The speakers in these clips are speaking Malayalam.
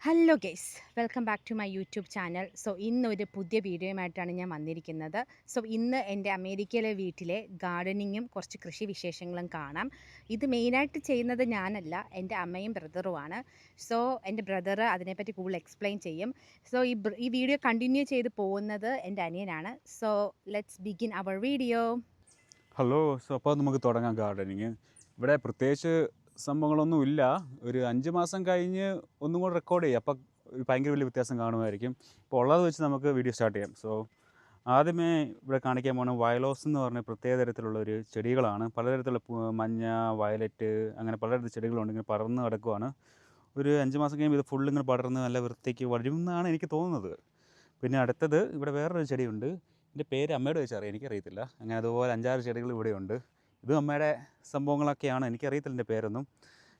Hello guys, welcome back to my YouTube channel. ഇന്നൊരു പുതിയ വീഡിയോയുമായിട്ടാണ് ഞാൻ വന്നിരിക്കുന്നത്. ഇന്ന് എൻ്റെ അമേരിക്കയിലെ വീട്ടിലെ ഗാർഡനിങ്ങും കുറച്ച് കൃഷി വിശേഷങ്ങളും കാണാം. ഇത് മെയിനായിട്ട് ചെയ്യുന്നത് ഞാനല്ല, എൻ്റെ അമ്മയും ബ്രദറുമാണ്. എൻ്റെ ബ്രദർ അതിനെപ്പറ്റി കൂടുതൽ എക്സ്പ്ലെയിൻ ചെയ്യും. ഈ വീഡിയോ കണ്ടിന്യൂ ചെയ്ത് പോകുന്നത് എൻ്റെ അനിയനാണ്. Let's begin our video. Hello. അപ്പോൾ നമുക്ക് തുടങ്ങാം ഗാർഡനിങ്. ഇവിടെ പ്രത്യേകിച്ച് സംഭവങ്ങളൊന്നും ഇല്ല. ഒരു 5 മാസം കഴിഞ്ഞ് ഒന്നും കൂടെ റെക്കോർഡ് ചെയ്യാം. അപ്പോൾ ഭയങ്കര വലിയ വ്യത്യാസം കാണുമായിരിക്കും. ഇപ്പോൾ ഉള്ളത് വെച്ച് നമുക്ക് വീഡിയോ സ്റ്റാർട്ട് ചെയ്യാം. ആദ്യമേ ഇവിടെ കാണിക്കാൻ പോകുന്ന വയലോസ് എന്ന് പറഞ്ഞ പ്രത്യേക തരത്തിലുള്ള ഒരു ചെടികളാണ്. പലതരത്തിലുള്ള മഞ്ഞ, വയലറ്റ്, അങ്ങനെ പലതരത്തിലുള്ള ചെടികളുണ്ട്. ഇങ്ങനെ പടർന്ന് കിടക്കുവാണ്. ഒരു 5 മാസം കഴിയുമ്പോൾ ഇത് ഫുള്ള് ഇങ്ങനെ പടർന്ന് നല്ല വൃത്തിക്ക് വരുമെന്നാണ് എനിക്ക് തോന്നുന്നത്. പിന്നെ അടുത്തത് ഇവിടെ വേറൊരു ചെടിയുണ്ട്. എൻ്റെ പേര് അമ്മയോട് ചോദിച്ചറിയാം, എനിക്കറിയത്തില്ല. അങ്ങനെ അതുപോലെ 5-6 ചെടികൾ ഇവിടെയുണ്ട്. ഇതും അമ്മയുടെ സംഭവങ്ങളൊക്കെയാണ്, എനിക്കറിയത്തില്ല എൻ്റെ പേരൊന്നും.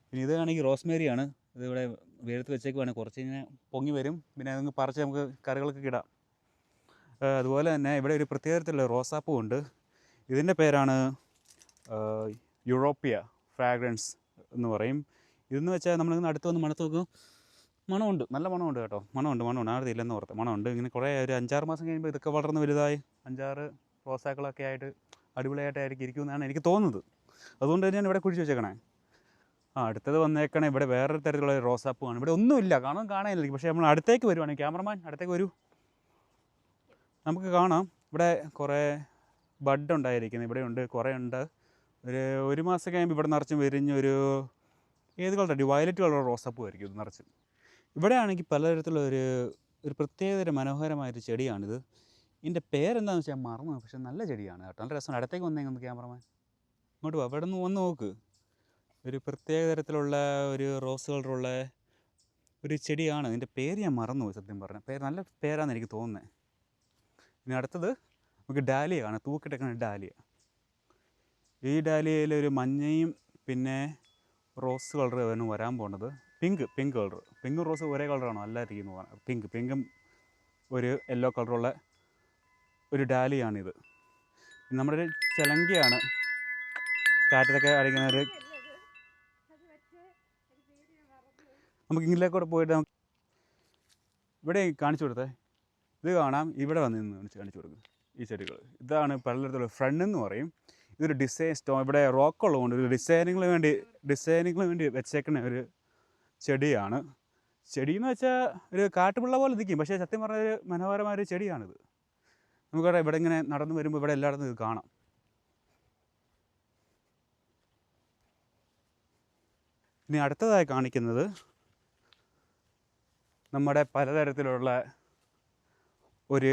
പിന്നെ ഇതാണെങ്കിൽ റോസ്മേരിയാണ്. ഇതിവിടെ വെയിലത്ത് വെച്ചേക്കുവാണ്. കുറച്ച് ഇങ്ങനെ പൊങ്ങി വരും. പിന്നെ അതങ്ങ് പറിച്ച് നമുക്ക് കറികളൊക്കെ ഇടാം. അതുപോലെ തന്നെ ഇവിടെ ഒരു പ്രത്യേക തരത്തിലുള്ള റോസാപ്പൂ ഉണ്ട്. ഇതിൻ്റെ പേരാണ് യൂറോപ്പിയ ഫ്രാഗ്രൻസ് എന്ന് പറയും. ഇതെന്ന് വെച്ചാൽ നമ്മളിങ്ങനെ അടുത്ത് വന്ന് മണത്ത് നോക്കും, മണമുണ്ട്, നല്ല മണമുണ്ട് കേട്ടോ. മണമുണ്ട് ആരുടെ ഇല്ലെന്ന് ഓർത്ത് മണമുണ്ട്. ഇങ്ങനെ കുറേ ഒരു 5-6 മാസം കഴിയുമ്പോൾ ഇതൊക്കെ വളർന്ന് വലുതായി 5-6 റോസാക്കളൊക്കെ ആയിട്ട് അടിപൊളിയായിട്ടായിരിക്കും ഇരിക്കുമെന്നാണ് എനിക്ക് തോന്നുന്നത്. അതുകൊണ്ട് തന്നെയാണ് ഇവിടെ കുഴിച്ച് വെച്ചേക്കണേ. അടുത്തത് വന്നേക്കണേ ഇവിടെ വേറൊരു തരത്തിലുള്ള റോസാപ്പൂവാണ്. ഇവിടെ ഒന്നുമില്ല, കാണാനില്ല. പക്ഷേ നമ്മൾ അടുത്തേക്ക് വരുവാണെങ്കിൽ, ക്യാമറമാൻ അടുത്തേക്ക് വരൂ, നമുക്ക് കാണാം. ഇവിടെ കുറേ ബഡ് ഉണ്ടായിരിക്കുന്നത് ഇവിടെയുണ്ട്, കുറേ ഉണ്ട്. ഒരു മാസം കഴിയുമ്പോൾ ഇവിടെ നിറച്ചും വിരിഞ്ഞൊരു ഏത് കളറാണ്, വയലറ്റ് കളർ റോസാപ്പൂ ആയിരിക്കും ഇത് നിറച്ച്. ഇവിടെ ആണെങ്കിൽ പലതരത്തിലുള്ള ഒരു പ്രത്യേകതര മനോഹരമായൊരു ചെടിയാണിത്. ഇതിൻ്റെ പേരെന്താണെന്ന് വെച്ചാൽ മറന്നു, പക്ഷേ നല്ല ചെടിയാണ് കേട്ടോ, നല്ല രസമാണ്. അടുത്തേക്ക് വന്നേക്കൊന്ന് ക്യാമറമാൻ, ഇങ്ങോട്ട് വാ, ഇവിടെ നിന്ന് വന്ന് നോക്ക്. ഒരു പ്രത്യേക തരത്തിലുള്ള ഒരു റോസ് കളറുള്ള ഒരു ചെടിയാണ്. ഇതിൻ്റെ പേര് ഞാൻ മറന്നുപോയി സത്യം പറഞ്ഞാൽ. നല്ല പേരാണെന്ന് എനിക്ക് തോന്നുന്നത്. ഇനി അടുത്തത് നമുക്ക് ഡാലിയ കാണാം, തൂക്കിട്ടേക്കുന്ന ഡാലിയ. ഈ ഡാലിയയിൽ ഒരു മഞ്ഞയും പിന്നെ റോസ് കളർ ആണ് വരാൻ പോകുന്നത്. Pink colour. പിങ്കും റോസ് ഒരേ കളറാണോ? അല്ലായിരിക്കും തോന്നുന്നത്. പിങ്കും ഒരു യെല്ലോ കളറുള്ള ഒരു ഡാലിയാണിത്. നമ്മുടെ ഒരു ചിലങ്കയാണ്, കാറ്റത്തൊക്കെ അടിക്കുന്ന ഒരു. നമുക്ക് ഇംഗ്ലീഷിലേക്ക് കൂടെ പോയിട്ട് ഇവിടെ കാണിച്ചു കൊടുത്തേ. ഇത് കാണാം, ഇവിടെ വന്ന് നിന്ന് കാണിച്ചു കൊടുക്കും ഈ ചെടികൾ. ഇതാണ് പലതരത്തിലുള്ള ഫ്രണ്ട് എന്ന് പറയും. ഇതൊരു ഡിസൈൻ ഇവിടെ റോക്ക് ഉള്ളതുകൊണ്ട് ഒരു ഡിസൈനിങ്ങിന് വേണ്ടി വെച്ചേക്കുന്ന ഒരു ചെടിയാണ്. ചെടിയെന്ന് വെച്ചാൽ ഒരു കാട്ടുപിള്ള പോലെ നിൽക്കും, പക്ഷേ സത്യം പറഞ്ഞ ഒരു മനോഹരമായൊരു ചെടിയാണിത്. നമുക്കവിടെ ഇവിടെ ഇങ്ങനെ നടന്നു വരുമ്പോൾ ഇവിടെ എല്ലായിടത്തും ഇത് കാണാം. ഇനി അടുത്തതായി കാണിക്കുന്നത് നമ്മുടെ പലതരത്തിലുള്ള ഒരു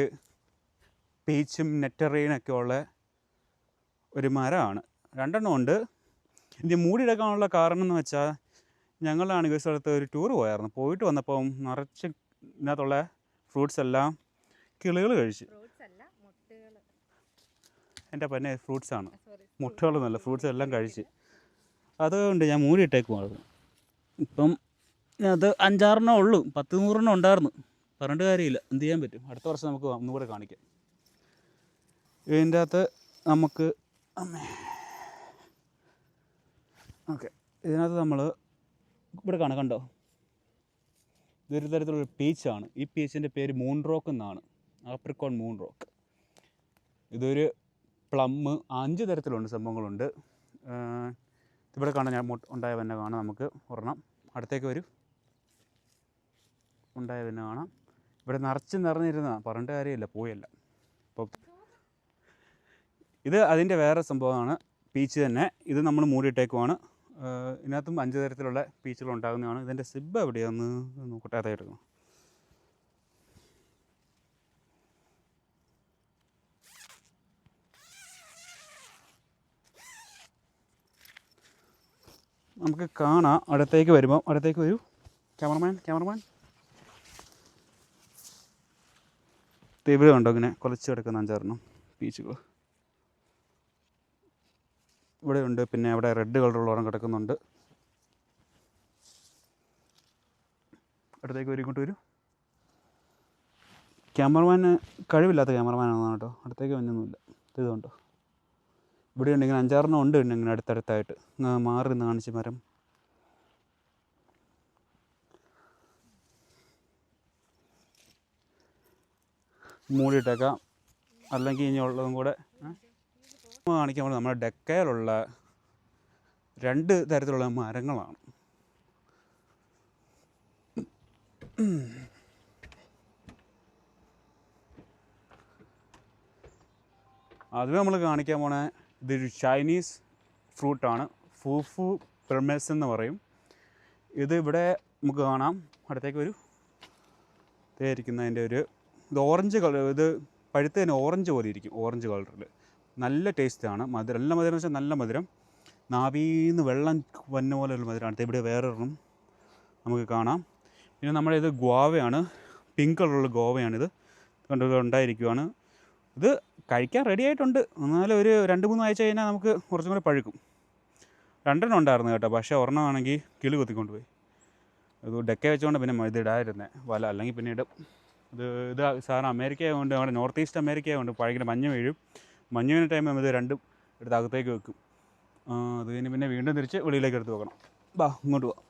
പീച്ചും നെറ്ററീനൊക്കെ ഉള്ള ഒരു മരമാണ്. 2 ഉണ്ട്. ഇത് മൂടിയെടുക്കാനുള്ള കാരണം എന്ന് വെച്ചാൽ, ഞങ്ങളാണ് ഈ സ്ഥലത്ത് ഒരു ടൂർ പോയായിരുന്നു. പോയിട്ട് വന്നപ്പം നിറച്ച് ഇതിനകത്തുള്ള ഫ്രൂട്ട്സ് എല്ലാം കിളികൾ കഴിച്ച്. എൻ്റെ പന്നെ ഫ്രൂട്ട്സാണ്, മുട്ടകളൊന്നുമല്ല, ഫ്രൂട്ട്സ് എല്ലാം കഴിച്ച്. അതുകൊണ്ട് ഞാൻ മൂടിയിട്ടേക്കുമായിരുന്നു. ഇപ്പം അത് 5-6 ഉള്ളൂ, 10-100 ഉണ്ടായിരുന്നു. പറഞ്ഞിട്ട് കാര്യമില്ല, എന്ത് ചെയ്യാൻ പറ്റും. അടുത്ത വർഷം നമുക്ക് ഒന്നുകൂടെ കാണിക്കാം. ഇതിൻ്റെ അകത്ത് നമുക്ക് ഓക്കെ, ഇതിനകത്ത് നമ്മൾ ഇവിടെ കണ്ടോ, ഇതൊരു തരത്തിലുള്ള പീച്ചാണ്. ഈ പീച്ചിൻ്റെ പേര് മൂൺ റോക്ക് എന്നാണ്, ആപ്രിക്കോൺ മൂൺ റോക്ക്. ഇതൊരു പ്ലം 5 തരത്തിലുണ്ട്, സംഭവങ്ങളുണ്ട്. ഇവിടെ കാണാൻ ഞാൻ ഉണ്ടായ തന്നെ കാണാം. നമുക്ക് ഒരെണ്ണം അടുത്തേക്ക് വരും, ഉണ്ടായ തന്നെ കാണാം. ഇവിടെ നിറഞ്ഞിരുന്നതാണ്, പറഞ്ഞിട്ട് കാര്യമില്ല, പോയല്ല. അപ്പോൾ ഇത് അതിൻ്റെ വേറെ സംഭവമാണ്, പീച്ച് തന്നെ. ഇത് നമ്മൾ മൂടിയിട്ടേക്കുവാണ്. ഇതിനകത്തും 5 തരത്തിലുള്ള പീച്ചുകൾ ഉണ്ടാകുന്നതാണ്. ഇതിൻ്റെ സിബ് എവിടെയാന്ന് നോക്കട്ടെ, അതായിരുന്നു. നമുക്ക് കാണാം അടുത്തേക്ക് വരുമ്പോൾ. അടുത്തേക്ക് വരൂ ക്യാമറമാൻ. ഇവിടെ ഉണ്ടോ ഇങ്ങനെ കുറച്ച് കിടക്കുന്ന 5-6 പീച്ചുകൾ ഇവിടെ ഉണ്ട്. പിന്നെ അവിടെ റെഡ് കളറുള്ളവരും കിടക്കുന്നുണ്ട്. അടുത്തേക്ക് വരും, ഇങ്ങോട്ട് വരും. ക്യാമറമാന് കഴിവില്ലാത്ത ക്യാമറമാനാണ് കേട്ടോ, അടുത്തേക്ക് വന്നൊന്നുമില്ല. ഇതുണ്ടോ, ഇവിടെ ഉണ്ട് ഇങ്ങനെ 5-6 ഉണ്ട്. പിന്നെ ഇങ്ങനെ അടുത്തടുത്തായിട്ട് മാറി നിന്ന് കാണിച്ച് മരം. മൂടിയിട്ടേക്കാം. അല്ലെങ്കിൽ ഇനി ഉള്ളതും കൂടെ കാണിക്കാൻ വേണ്ടി നമ്മുടെ ഡെക്കയിലുള്ള 2 തരത്തിലുള്ള മരങ്ങളാണ്. ആദ്യമേ നമ്മൾ കാണിക്കാൻ പോണ ഇതൊരു ചൈനീസ് ഫ്രൂട്ടാണ്. ഫൂഫു പെർമേസ് എന്ന് പറയും. ഇത് ഇവിടെ നമുക്ക് കാണാം. അടുത്തേക്ക് ഒരു ഇരിക്കുന്നതിൻ്റെ ഒരു ഇത് ഓറഞ്ച് കളർ, ഇത് പഴുത്ത് തന്നെ ഓറഞ്ച് പോലെ ഇരിക്കും, ഓറഞ്ച് കളറിൽ. നല്ല ടേസ്റ്റാണ്. മധുരം, നല്ല മധുരം എന്ന് വെച്ചാൽ നല്ല മധുരം. നാവീന്ന് വെള്ളം വന്ന പോലെയുള്ള മധുരമാണ്. ഇവിടെ വേറൊരെണ്ണം നമുക്ക് കാണാം. പിന്നെ നമ്മുടെ ഇത് ഗോവയാണ്, പിങ്ക് കളറുള്ള ഗോവയാണിത്. കണ്ടത് ഉണ്ടായിരിക്കുവാണ്. ഇത് കഴിക്കാൻ റെഡി ആയിട്ടുണ്ട്. എന്നാലും ഒരു 2-3 ആഴ്ച കഴിഞ്ഞാൽ നമുക്ക് കുറച്ചും കൂടെ പഴുക്കും. 2 ഉണ്ടായിരുന്നു കേട്ടോ, പക്ഷേ ഒരെണ്ണമാണെങ്കിൽ കിളി കുത്തിക്കൊണ്ടുപോയി. ഇത് ഡെക്ക വെച്ചുകൊണ്ട് പിന്നെ ഇത് ഇടായിരുന്നേ വല, അല്ലെങ്കിൽ പിന്നെ ഇടും. ഇത് സാധാരണ അമേരിക്ക ആയതുകൊണ്ട്, നമ്മുടെ നോർത്ത് ഈസ്റ്റ് അമേരിക്ക ആയതുകൊണ്ട് ഭയങ്കര മഞ്ഞ് വീഴും. മഞ്ഞ് വീഴുന്ന ടൈം നമ്മൾ ഇത് 2 എടുത്ത് അകത്തേക്ക് വെക്കും. അത് കഴിഞ്ഞ് പിന്നെ വീണ്ടും തിരിച്ച് വെളിയിലേക്ക് എടുത്ത് വെക്കണം. ഇങ്ങോട്ട് പോവാം.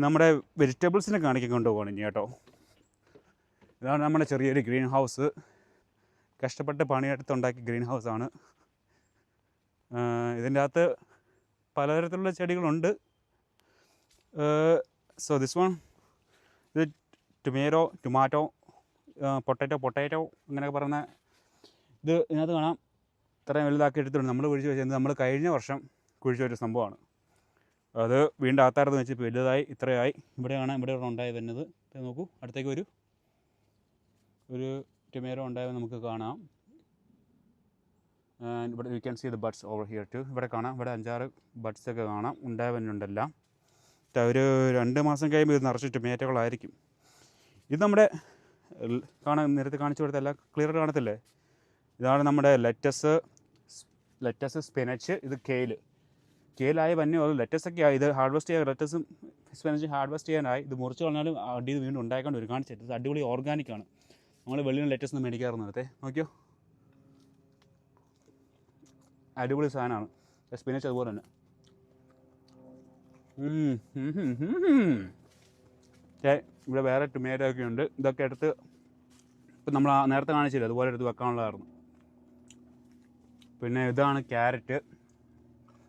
നമ്മുടെ വെജിറ്റബിൾസിനെ കാണിക്കാൻ കൊണ്ടുപോകണം ഇനി കേട്ടോ. ഇതാണ് നമ്മുടെ ചെറിയൊരു ഗ്രീൻ ഹൗസ്. കഷ്ടപ്പെട്ട് പണിയെടുത്തുണ്ടാക്കിയ ഗ്രീൻ ഹൗസാണ്. ഇതിൻ്റെ അകത്ത് പലതരത്തിലുള്ള ചെടികളുണ്ട്. സോ ദിസ് വൺ, ഇത് ടൊമാറ്റോ, പൊട്ടാറ്റോ അങ്ങനെയൊക്കെ പറയുന്ന ഇത് ഇതിനകത്ത് കാണാം. ഇത്രയും വലുതാക്കി എടുത്തിട്ടുണ്ട്. നമ്മൾ കുഴിച്ച് വെച്ചത് നമ്മൾ കഴിഞ്ഞ വർഷം കുഴിച്ച ഒരു സംഭവമാണ്. അത് വീണ്ടും ആത്താരത്ത് വെച്ച് വലുതായി ഇത്രയായി. ഇവിടെ കാണാം, ഇവിടെ ഉണ്ടായി വരുന്നത്. നോക്കൂ, അടുത്തേക്ക് ഒരു ടൊമാറ്റോ ഉണ്ടായത് നമുക്ക് കാണാം. ഇവിടെ you can see the buds over here too. ഇവിടെ കാണാം, ഇവിടെ 5-6 ബഡ്സൊക്കെ കാണാം, ഉണ്ടായി വരുന്നുണ്ടെല്ലാം. ഒരു 2 മാസം കഴിയുമ്പോൾ ഇത് നിറച്ച് ടൊമാറ്റോകളായിരിക്കും. ഇത് നമ്മുടെ നേരത്തെ കാണിച്ചു കൊടുത്ത എല്ലാം ക്ലിയർ കാണത്തില്ലേ? ഇതാണ് നമ്മുടെ ലെറ്റസ്, സ്പിനച്ച്. ഇത് കെയിലായി വന്നെ ലെറ്റസൊക്കെ ആയി. ഇത് ഹാർവെസ്റ്റ് ചെയ്യാൻ, ലെറ്റസും സ്പിനച്ചും ഹാർവെസ്റ്റ് ചെയ്യാനായി. ഇത് മുറിച്ച് കളഞ്ഞാലും അടിയിൽ വീണ്ടും ഉണ്ടായിക്കൊണ്ട് വരും. കാണിച്ചിട്ട് ഇത് അടിപൊളി ഓർഗാനിക്കാണ്. നമ്മൾ വെളിയിൽ നിന്ന് ലെറ്റസ് ഒന്നും മേടിക്കാറുണ്ട്. നേരത്തെ നോക്കിയോ, അടിപൊളി സാധനമാണ്. സ്പിനച്ച് അതുപോലെ തന്നെ. ഇവിടെ വേറെ ടൊമാറ്റോ ഒക്കെ ഉണ്ട്. ഇതൊക്കെ എടുത്ത് ഇപ്പം നമ്മൾ നേരത്തെ കാണിച്ചില്ല, അതുപോലെ എടുത്ത് വെക്കാനുള്ളതായിരുന്നു. പിന്നെ ഇതാണ് ക്യാരറ്റ്.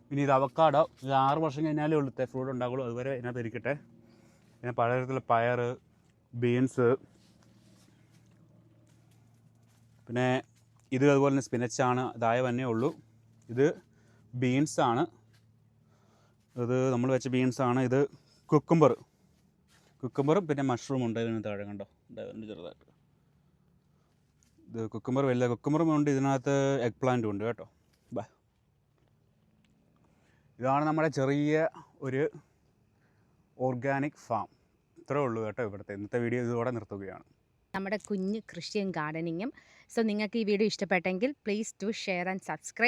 പിന്നെ ഇത് അവക്കാഡോ. ഇത് 6 വർഷം കഴിഞ്ഞാലേ ഉള്ളത്തെ ഫ്രൂട്ട് ഉണ്ടാകുള്ളൂ. അതുവരെ ഇതിനകത്ത് ഇരിക്കട്ടെ. പിന്നെ പലതരത്തിലുള്ള പയർ, ബീൻസ്, പിന്നെ ഇത് അതുപോലെ തന്നെ സ്പിനച്ചാണ്. ഇതായ തന്നെ ഉള്ളൂ. ഇത് ബീൻസാണ്. ഇത് നമ്മൾ വെച്ച ബീൻസാണ്. ഇത് കുക്കുംബറും പിന്നെ മഷ്റൂം ഉണ്ട് ഇതിന് താഴെ. കണ്ടോ, ഉണ്ടായിരുന്നു ചെറുതായിട്ട്. ഇത് കുക്കുംബർ വലിയ കുക്കുംബറും ഉണ്ട്. ഇതിനകത്ത് എഗ് പ്ലാന്റും ഉണ്ട് കേട്ടോ. ഇതാണ് നമ്മുടെ ചെറിയ ഒരു ഓർഗാനിക് ഫാം. ഇത്രേ ഉള്ളൂ കേട്ടോ ഇവിടുത്തെ. ഇന്നത്തെ വീഡിയോ ഇതോടെ നിർത്തുകയാണ്. നമ്മുടെ കുഞ്ഞ് കൃഷിയും ഗാർഡനിങ്ങും. സോ നിങ്ങൾക്ക് ഈ വീഡിയോ ഇഷ്ടപ്പെട്ടെങ്കിൽ please do share and subscribe.